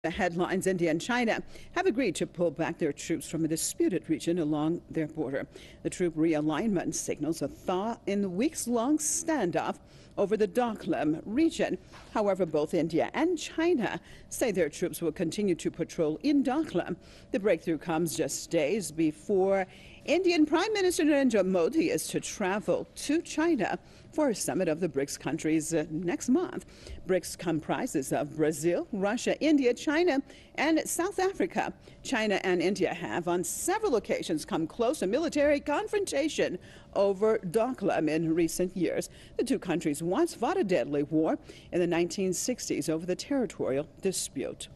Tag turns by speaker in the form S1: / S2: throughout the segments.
S1: The headlines: India and China have agreed to pull back their troops from a disputed region along their border. The troop realignment signals a thaw in the weeks-long standoff over the Doklam region. However, both India and China say their troops will continue to patrol in Doklam. The breakthrough comes just days before Indian Prime Minister Narendra Modi is to travel to China for a summit of the BRICS countries next month. BRICS comprises of Brazil, Russia, India, China, and South Africa. China and India have on several occasions come close to military confrontation over Doklam in recent years. The two countries once fought a deadly war in the 1960s over the territorial dispute.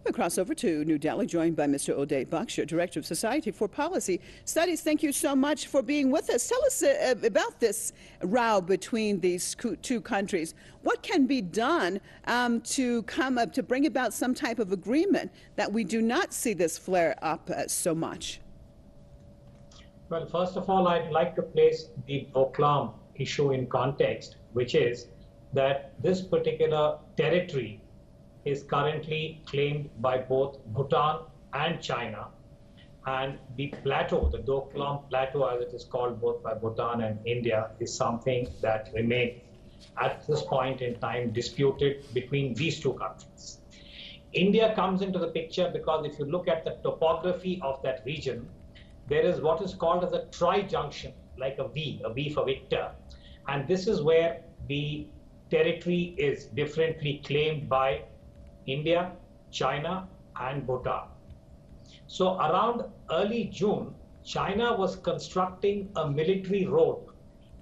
S1: We'll cross over to New Delhi, joined by Mr. Uday Baksha, Director of Society for Policy Studies. Thank you so much for being with us. Tell us about this row between these two countries. What can be done to bring about some type of agreement that we do not see this flare up so much?
S2: Well, first of all, I'd like to place the doklam issue in context, which is that this particular territory is currently claimed by both Bhutan and China, and the plateau, the Doklam Plateau as it is called both by Bhutan and India, is something that remains at this point in time disputed between these two countries. India comes into the picture because if you look at the topography of that region, there is what is called as a tri-junction, like a V for Victor, and this is where the territory is differently claimed by India, China, and Bhutan. So around early June, China was constructing a military road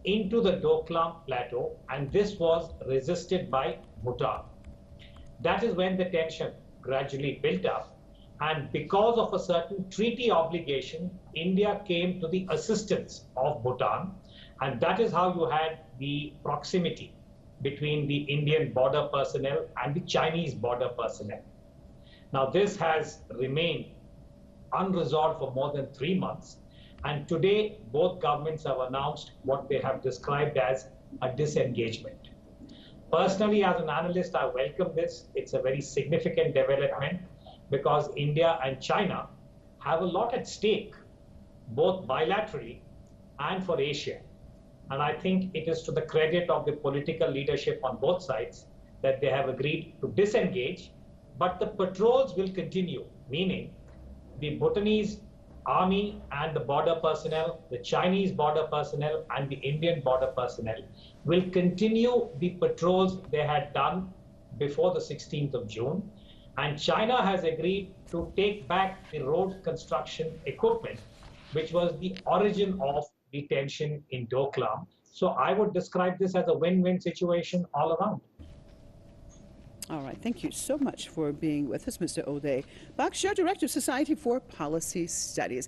S2: into the Doklam Plateau, and this was resisted by Bhutan. That is when the tension gradually built up, and because of a certain treaty obligation, India came to the assistance of Bhutan, and that is how you had the proximity between the Indian border personnel and the Chinese border personnel. Now, this has remained unresolved for more than 3 months, and today both governments have announced what they have described as a disengagement. Personally, as an analyst, I welcome this. It's a very significant development because India and China have a lot at stake, both bilaterally and for Asia. And I think it is to the credit of the political leadership on both sides that they have agreed to disengage, but the patrols will continue, meaning the Bhutanese army and the border personnel, the Chinese border personnel and the Indian border personnel will continue the patrols they had done before the 16th of June. And China has agreed to take back the road construction equipment, which was the origin of the tension in Doklam. So I would describe this as a win-win situation all around.
S1: All right. Thank you so much for being with us, Mr. Uday Baksha, Director of Society for Policy Studies.